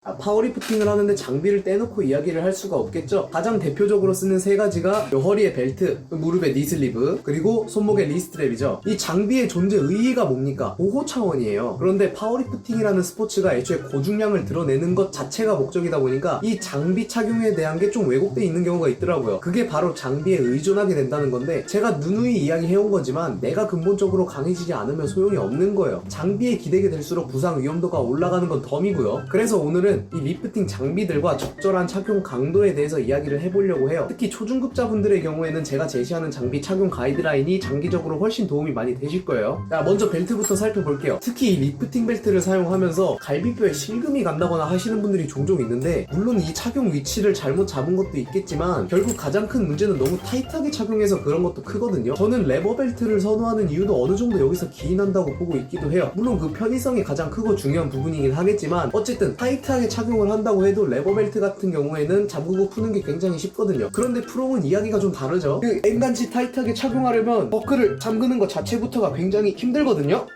파워리프팅을 하는데 장비를 떼놓고 이야기를 할 수가 없겠죠. 가장 대표적으로 쓰는 세 가지가 허리에 벨트, 무릎에 니슬리브, 그리고 손목에 리스트랩이죠. 이 장비의 존재 의의가 뭡니까? 보호 차원이에요. 그런데 파워리프팅이라는 스포츠가 애초에 고중량을 드러내는 것 자체가 목적이다 보니까 이 장비 착용에 대한 게 좀 왜곡돼 있는 경우가 있더라고요. 그게 바로 장비에 의존하게 된다는 건데, 제가 누누이 이야기해온 거지만 내가 근본적으로 강해지지 않으면 소용이 없는 거예요. 장비에 기대게 될수록 부상 위험도가 올라가는 건 덤이고요. 그래서 오늘은 이 리프팅 장비들과 적절한 착용 강도에 대해서 이야기를 해보려고 해요. 특히 초중급자분들의 경우에는 제가 제시하는 장비 착용 가이드라인이 장기적으로 훨씬 도움이 많이 되실 거예요. 자, 먼저 벨트부터 살펴볼게요. 특히 이 리프팅 벨트를 사용하면서 갈비뼈에 실금이 간다거나 하시는 분들이 종종 있는데, 물론 이 착용 위치를 잘못 잡은 것도 있겠지만 결국 가장 큰 문제는 너무 타이트하게 착용해서 그런 것도 크거든요. 저는 레버 벨트를 선호하는 이유도 어느 정도 여기서 기인한다고 보고 있기도 해요. 물론 그 편의성이 가장 크고 중요한 부분이긴 하겠지만, 어쨌든 타이트하게 착용을 한다고 해도 레버 벨트 같은 경우에는 잠그고 푸는 게 굉장히 쉽거든요. 그런데 프로는 이야기가 좀 다르죠. 그 N간치 타이트하게 착용하려면 버클을 잠그는 것 자체부터가 굉장히 힘들거든요.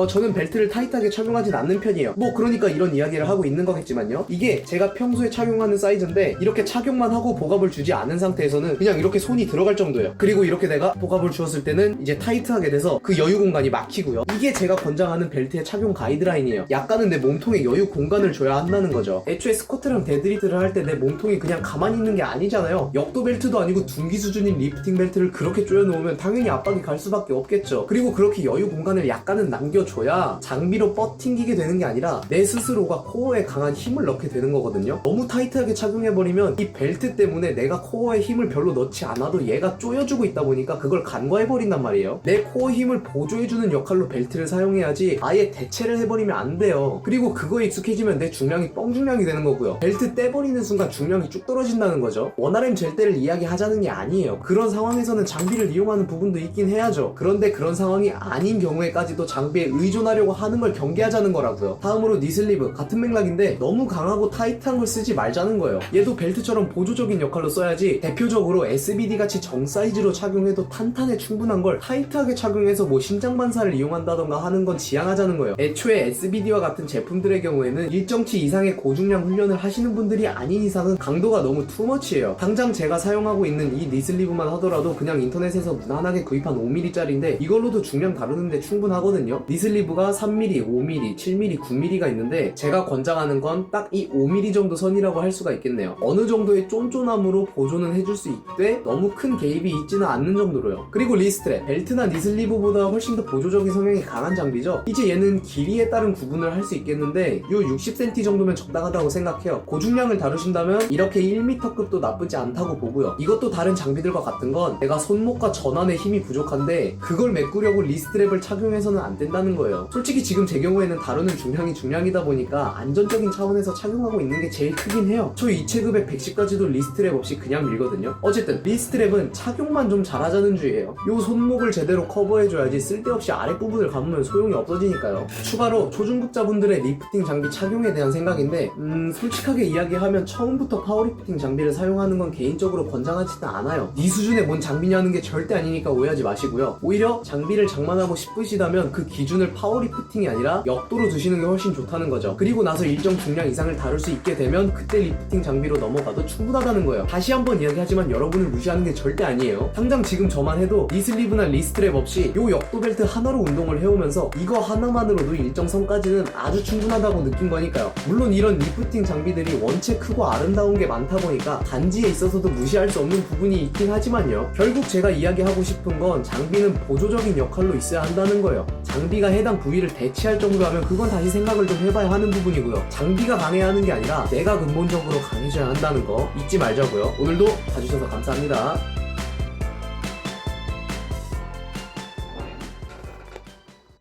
저는 벨트를 타이트하게 착용하진 않는 편이에요. 그러니까 이런 이야기를 하고 있는 거겠지만요. 이게 제가 평소에 착용하는 사이즈인데, 이렇게 착용만 하고 복압을 주지 않은 상태에서는 그냥 이렇게 손이 들어갈 정도예요. 그리고 이렇게 내가 복압을 주었을 때는 이제 타이트하게 돼서 그 여유 공간이 막히고요. 이게 제가 권장하는 벨트의 착용 가이드라인이에요. 약간은 내 몸통에 여유 공간을 줘야 한다는 거죠. 애초에 스쿼트랑 데드리프트를 할 때 내 몸통이 그냥 가만히 있는 게 아니잖아요. 역도 벨트도 아니고 둔기 수준인 리프팅 벨트를 그렇게 조여놓으면 당연히 압박이 갈 수밖에 없겠죠. 그리고 그렇게 여유 공간을 약간은 남겨줘야 장비로 뻗팅기게 되는 게 아니라 내 스스로가 코어에 강한 힘을 넣게 되는 거거든요. 너무 타이트하게 착용해버리면 이 벨트 때문에 내가 코어에 힘을 별로 넣지 않아도 얘가 조여주고 있다 보니까 그걸 간과해버린단 말이에요. 내 코어 힘을 보조해주는 역할로 벨트를 사용해야지 아예 대체를 해버리면 안 돼요. 그리고 그거에 익숙해지면 내 중량이 뻥중량이 되는 거고요. 벨트 떼버리는 순간 중량이 쭉 떨어진다는 거죠. 원RM 잴 때를 이야기하자는 게 아니에요. 그런 상황에서는 장비를 이용하는 부분도 있긴 해야죠. 그런데 그런 상황이 아닌 경우에까지도 장비에 의존하려고 하는 걸 경계하자는 거라고요. 다음으로 니슬리브, 같은 맥락인데 너무 강하고 타이트한 걸 쓰지 말자는 거예요. 얘도 벨트처럼 보조적인 역할로 써야지, 대표적으로 SBD 같이 정 사이즈로 착용해도 탄탄해 충분한 걸 타이트하게 착용해서 심장 반사를 이용한다던가 하는 건 지양하자는 거예요. 애초에 SBD와 같은 제품들의 경우에는 일정치 이상의 고중량 훈련을 하시는 분들이 아닌 이상은 강도가 너무 투머치예요. 당장 제가 사용하고 있는 이 니슬리브만 하더라도 그냥 인터넷에서 무난하게 구입한 5mm짜리인데 이걸로도 중량 다루는데 충분하거든요. 니슬리브가 3mm, 5mm, 7mm, 9mm가 있는데 제가 권장하는 건 딱 이 5mm 정도 선이라고 할 수가 있겠네요. 어느 정도의 쫀쫀함으로 보조는 해줄 수 있되 너무 큰 개입이 있지는 않는 정도로요. 그리고 리스트랩, 벨트나 니슬리브보다 훨씬 더 보조적인 성향이 강한 장비죠. 이제 얘는 길이에 따른 구분을 할 수 있겠는데 요 60cm 정도면 적당하다고 생각해요. 고중량을 다루신다면 이렇게 1m급도 나쁘지 않다고 보고요. 이것도 다른 장비들과 같은 건 내가 손목과 전완에 힘이 부족한데 그걸 메꾸려고 리스트랩을 착용해서는 안 된다는 거예요. 솔직히 지금 제 경우에는 다루는 중량이 중량이다 보니까 안전적인 차원에서 착용하고 있는 게 제일 크긴 해요. 저 이체급의 110까지도 리스트랩 없이 그냥 밀거든요. 어쨌든 리스트랩은 착용만 좀 잘하자는 주의예요. 요 손목을 제대로 커버해줘야지 쓸데없이 아랫부분을 감으면 소용이 없어지니까요. 추가로 초중급자분들의 리프팅 장비 착용에 대한 생각인데, 솔직하게 이야기하면 처음부터 파워리프팅 장비를 사용하는 건 개인적으로 권장하지는 않아요. 네 수준에 뭔 장비냐는 게 절대 아니니까 오해하지 마시고요. 오히려 장비를 장만하고 싶으시다면 그 기준을 파워리프팅이 아니라 역도로 두시는 게 훨씬 좋다는 거죠. 그리고 나서 일정 중량 이상을 다룰 수 있게 되면 그때 리프팅 장비로 넘어가도 충분하다는 거예요. 다시 한번 이야기하지만 여러분을 무시하는 게 절대 아니에요. 당장 지금 저만 해도 니슬리브나 리스트랩 없이 요 역도 벨트 하나로 운동을 해오면서 이거 하나만으로도 일정 선까지는 아주 충분하다고 느낀 거니까요. 물론 이런 리프팅 장비들이 원체 크고 아름다운 게 많다 보니까 단지에 있어서도 무시할 수 없는 부분이 있긴 하지만요. 결국 제가 이야기하고 싶은 건 장비는 보조적인 역할로 있어야 한다는 거예요. 장비가 해당 부위를 대체할 정도라면 그건 다시 생각을 좀 해봐야 하는 부분이고요. 장비가 강해야 하는 게 아니라 내가 근본적으로 강해져야 한다는 거 잊지 말자고요. 오늘도 봐주셔서 감사합니다.